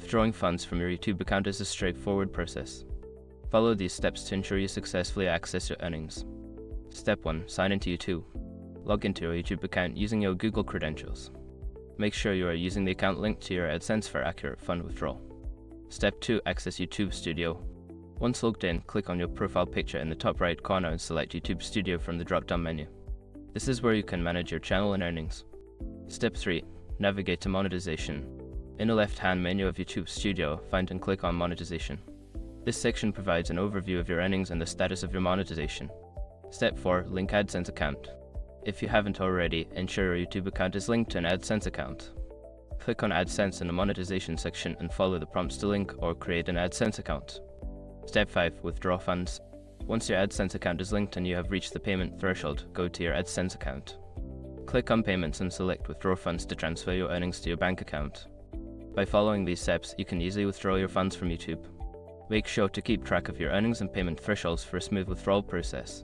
Withdrawing funds from your YouTube account is a straightforward process. Follow these steps to ensure you successfully access your earnings. Step 1. Sign into YouTube. Log into your YouTube account using your Google credentials. Make sure you are using the account linked to your AdSense for accurate fund withdrawal. Step 2. Access YouTube Studio. Once logged in, click on your profile picture in the top right corner and select YouTube Studio from the drop-down menu. This is where you can manage your channel and earnings. Step 3. Navigate to monetization. In the left-hand menu of YouTube Studio, find and click on Monetization. This section provides an overview of your earnings and the status of your monetization. Step 4. Link AdSense account. If you haven't already, ensure your YouTube account is linked to an AdSense account. Click on AdSense in the monetization section and follow the prompts to link or create an AdSense account. Step 5. Withdraw funds. Once your AdSense account is linked and you have reached the payment threshold, go to your AdSense account. Click on Payments and select Withdraw funds to transfer your earnings to your bank account. By following these steps, you can easily withdraw your funds from YouTube. Make sure to keep track of your earnings and payment thresholds for a smooth withdrawal process.